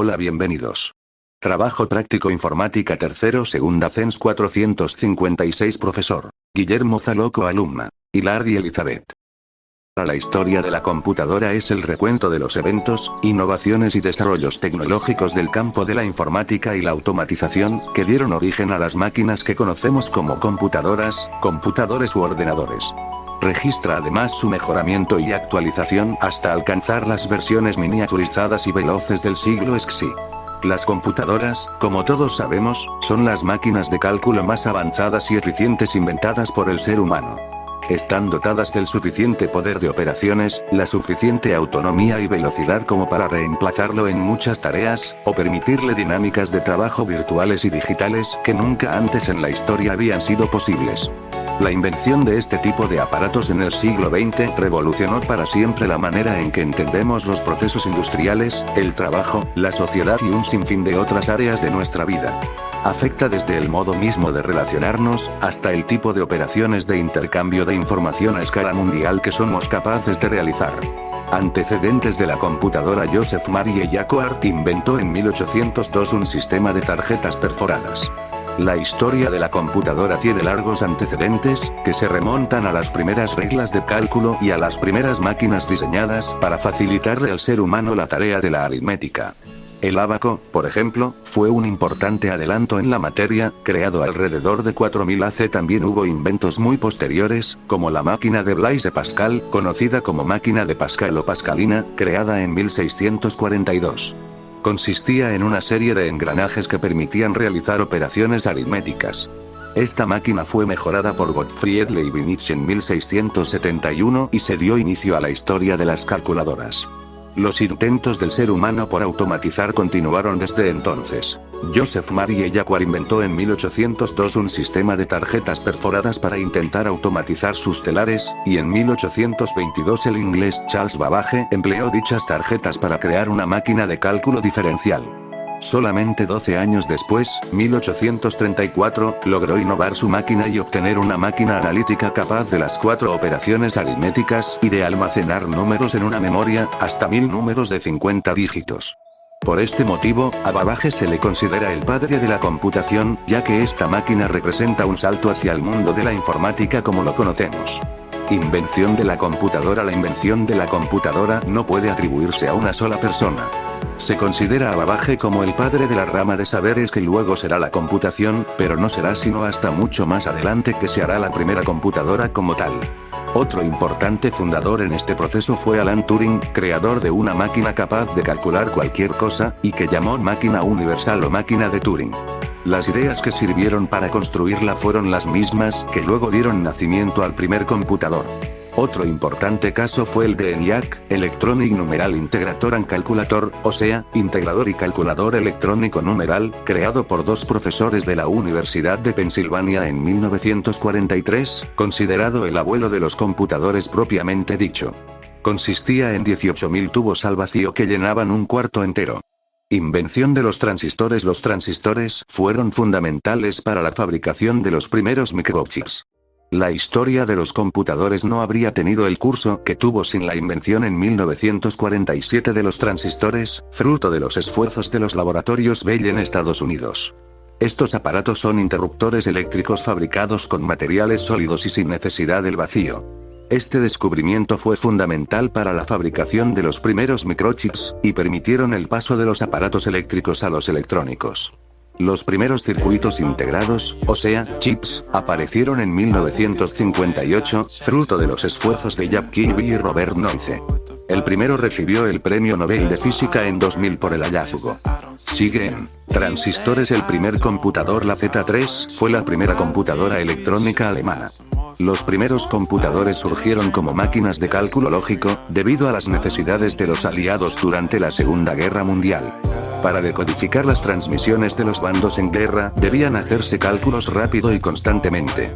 Hola, bienvenidos. Trabajo práctico informática tercero segunda CENS 456 profesor Guillermo Zaloco alumna Hilar y Elizabeth. La historia de la computadora es el recuento de los eventos, innovaciones y desarrollos tecnológicos del campo de la informática y la automatización, que dieron origen a las máquinas que conocemos como computadoras, computadores u ordenadores. Registra además su mejoramiento y actualización hasta alcanzar las versiones miniaturizadas y veloces del siglo XXI. Las computadoras, como todos sabemos, son las máquinas de cálculo más avanzadas y eficientes inventadas por el ser humano. Están dotadas del suficiente poder de operaciones, la suficiente autonomía y velocidad como para reemplazarlo en muchas tareas, o permitirle dinámicas de trabajo virtuales y digitales que nunca antes en la historia habían sido posibles. La invención de este tipo de aparatos en el siglo XX revolucionó para siempre la manera en que entendemos los procesos industriales, el trabajo, la sociedad y un sinfín de otras áreas de nuestra vida. Afecta desde el modo mismo de relacionarnos, hasta el tipo de operaciones de intercambio de información a escala mundial que somos capaces de realizar. Antecedentes de la computadora: Joseph Marie Jacquard inventó en 1802 un sistema de tarjetas perforadas. La historia de la computadora tiene largos antecedentes, que se remontan a las primeras reglas de cálculo y a las primeras máquinas diseñadas para facilitarle al ser humano la tarea de la aritmética. El ábaco, por ejemplo, fue un importante adelanto en la materia, creado alrededor de 4000 AC. También hubo inventos muy posteriores, como la máquina de Blaise Pascal, conocida como máquina de Pascal o pascalina, creada en 1642. Consistía en una serie de engranajes que permitían realizar operaciones aritméticas. Esta máquina fue mejorada por Gottfried Leibniz en 1671 y se dio inicio a la historia de las calculadoras. Los intentos del ser humano por automatizar continuaron desde entonces. Joseph Marie Jacquard inventó en 1802 un sistema de tarjetas perforadas para intentar automatizar sus telares, y en 1822 el inglés Charles Babbage empleó dichas tarjetas para crear una máquina de cálculo diferencial. Solamente 12 años después, 1834, logró innovar su máquina y obtener una máquina analítica capaz de las 4 operaciones aritméticas y de almacenar números en una memoria, hasta 1000 números de 50 dígitos. Por este motivo, a Babbage se le considera el padre de la computación, ya que esta máquina representa un salto hacia el mundo de la informática como lo conocemos. Invención de la computadora. La invención de la computadora no puede atribuirse a una sola persona. Se considera a Babbage como el padre de la rama de saberes que luego será la computación, pero no será sino hasta mucho más adelante que se hará la primera computadora como tal. Otro importante fundador en este proceso fue Alan Turing, creador de una máquina capaz de calcular cualquier cosa, y que llamó máquina universal o máquina de Turing. Las ideas que sirvieron para construirla fueron las mismas que luego dieron nacimiento al primer computador. Otro importante caso fue el de ENIAC, Electronic Numeral Integrator and Calculator, o sea, integrador y calculador electrónico numeral, creado por 2 profesores de la Universidad de Pensilvania en 1943, considerado el abuelo de los computadores propiamente dicho. Consistía en 18.000 tubos al vacío que llenaban un cuarto entero. Invención de los transistores. Los transistores fueron fundamentales para la fabricación de los primeros microchips. La historia de los computadores no habría tenido el curso que tuvo sin la invención en 1947 de los transistores, fruto de los esfuerzos de los laboratorios Bell en Estados Unidos. Estos aparatos son interruptores eléctricos fabricados con materiales sólidos y sin necesidad del vacío. Este descubrimiento fue fundamental para la fabricación de los primeros microchips, y permitieron el paso de los aparatos eléctricos a los electrónicos. Los primeros circuitos integrados, o sea, chips, aparecieron en 1958, fruto de los esfuerzos de Jack Kirby y Robert Noyce. El primero recibió el Premio Nobel de Física en 2000 por el hallazgo. Sigue en transistores. El primer computador, la Z3, fue la primera computadora electrónica alemana. Los primeros computadores surgieron como máquinas de cálculo lógico, debido a las necesidades de los aliados durante la Segunda Guerra Mundial. Para decodificar las transmisiones de los bandos en guerra, debían hacerse cálculos rápido y constantemente.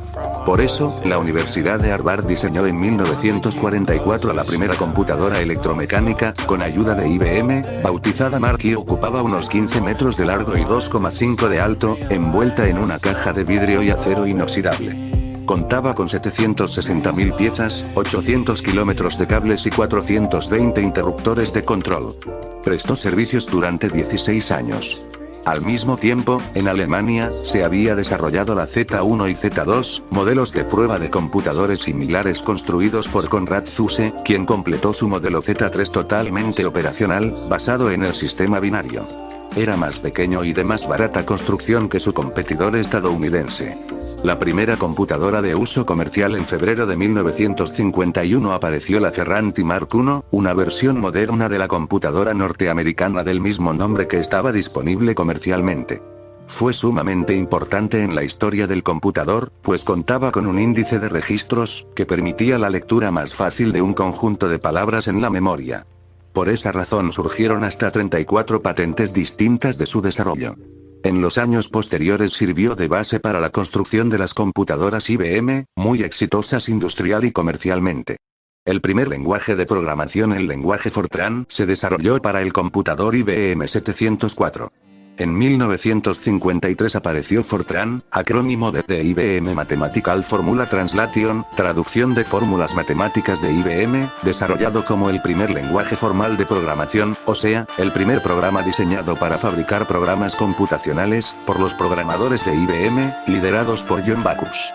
Por eso, la Universidad de Harvard diseñó en 1944 la primera computadora electromecánica, con ayuda de IBM, bautizada Mark I. Ocupaba unos 15 metros de largo y 2,5 de alto, envuelta en una caja de vidrio y acero inoxidable. Contaba con 760.000 piezas, 800 kilómetros de cables y 420 interruptores de control. Prestó servicios durante 16 años. Al mismo tiempo, en Alemania, se había desarrollado la Z1 y Z2, modelos de prueba de computadores similares construidos por Konrad Zuse, quien completó su modelo Z3 totalmente operacional, basado en el sistema binario. Era más pequeño y de más barata construcción que su competidor estadounidense. La primera computadora de uso comercial en febrero de 1951 apareció la Ferranti Mark I, una versión moderna de la computadora norteamericana del mismo nombre que estaba disponible comercialmente. Fue sumamente importante en la historia del computador, pues contaba con un índice de registros, que permitía la lectura más fácil de un conjunto de palabras en la memoria. Por esa razón surgieron hasta 34 patentes distintas de su desarrollo. En los años posteriores sirvió de base para la construcción de las computadoras IBM, muy exitosas industrial y comercialmente. El primer lenguaje de programación, el lenguaje Fortran, se desarrolló para el computador IBM 704. En 1953 apareció Fortran, acrónimo de IBM Mathematical Formula Translation, traducción de fórmulas matemáticas de IBM, desarrollado como el primer lenguaje formal de programación, o sea, el primer programa diseñado para fabricar programas computacionales, por los programadores de IBM, liderados por John Backus.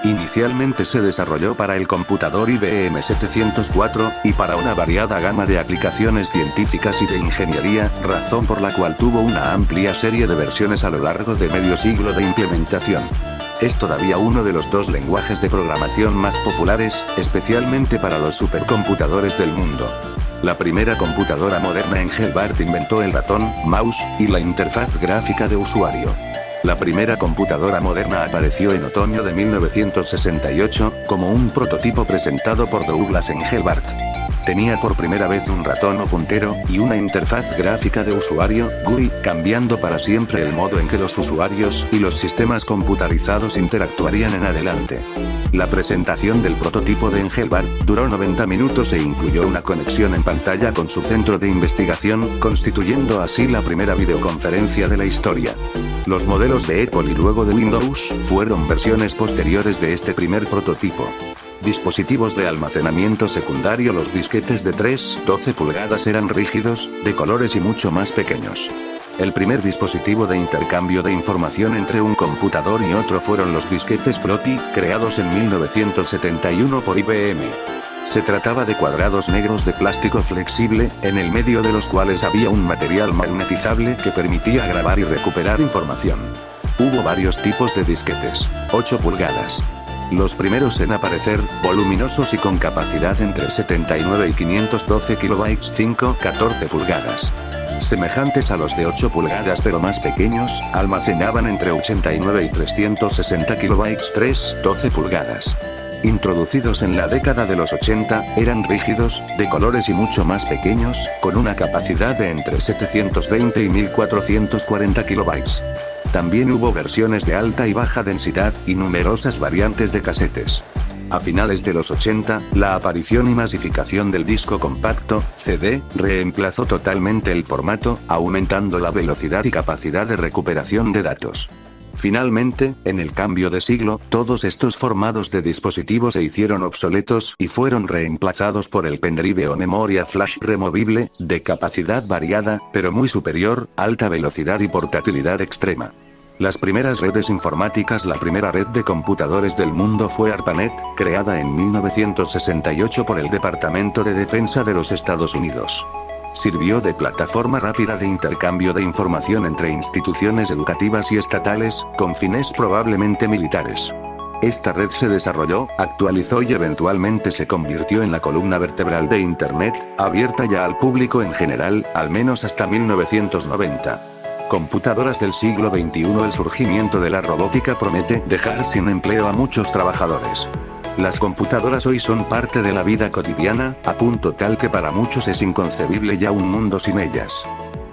Inicialmente se desarrolló para el computador IBM 704, y para una variada gama de aplicaciones científicas y de ingeniería, razón por la cual tuvo una amplia serie de versiones a lo largo de medio siglo de implementación. Es todavía uno de los dos lenguajes de programación más populares, especialmente para los supercomputadores del mundo. La primera computadora moderna Engelbart inventó el ratón, mouse, y la interfaz gráfica de usuario. La primera computadora moderna apareció en otoño de 1968, como un prototipo presentado por Douglas Engelbart. Tenía por primera vez un ratón o puntero, y una interfaz gráfica de usuario, GUI, cambiando para siempre el modo en que los usuarios y los sistemas computarizados interactuarían en adelante. La presentación del prototipo de Engelbart duró 90 minutos e incluyó una conexión en pantalla con su centro de investigación, constituyendo así la primera videoconferencia de la historia. Los modelos de Apple y luego de Windows fueron versiones posteriores de este primer prototipo. Dispositivos de almacenamiento secundario. Los disquetes de 3-12 pulgadas eran rígidos, de colores y mucho más pequeños. El primer dispositivo de intercambio de información entre un computador y otro fueron los disquetes floppy, creados en 1971 por IBM. Se trataba de cuadrados negros de plástico flexible, en el medio de los cuales había un material magnetizable que permitía grabar y recuperar información. Hubo varios tipos de disquetes. 8 pulgadas. Los primeros en aparecer, voluminosos y con capacidad entre 79 y 512 kilobytes. 5-14 pulgadas. Semejantes a los de 8 pulgadas pero más pequeños, almacenaban entre 89 y 360 kilobytes. 3-12 pulgadas. Introducidos en la década de los 80, eran rígidos, de colores y mucho más pequeños, con una capacidad de entre 720 y 1440 kilobytes. También hubo versiones de alta y baja densidad, y numerosas variantes de casetes. A finales de los 80, la aparición y masificación del disco compacto, CD, reemplazó totalmente el formato, aumentando la velocidad y capacidad de recuperación de datos. Finalmente, en el cambio de siglo, todos estos formatos de dispositivos se hicieron obsoletos y fueron reemplazados por el pendrive o memoria flash removible, de capacidad variada, pero muy superior, alta velocidad y portabilidad extrema. Las primeras redes informáticas. La primera red de computadores del mundo fue ARPANET, creada en 1968 por el Departamento de Defensa de los Estados Unidos. Sirvió de plataforma rápida de intercambio de información entre instituciones educativas y estatales, con fines probablemente militares. Esta red se desarrolló, actualizó y eventualmente se convirtió en la columna vertebral de Internet, abierta ya al público en general, al menos hasta 1990. Computadoras del siglo XXI. El surgimiento de la robótica promete dejar sin empleo a muchos trabajadores. Las computadoras hoy son parte de la vida cotidiana, a punto tal que para muchos es inconcebible ya un mundo sin ellas.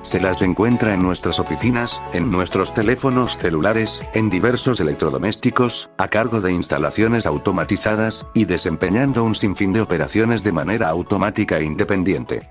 Se las encuentra en nuestras oficinas, en nuestros teléfonos celulares, en diversos electrodomésticos, a cargo de instalaciones automatizadas, y desempeñando un sinfín de operaciones de manera automática e independiente.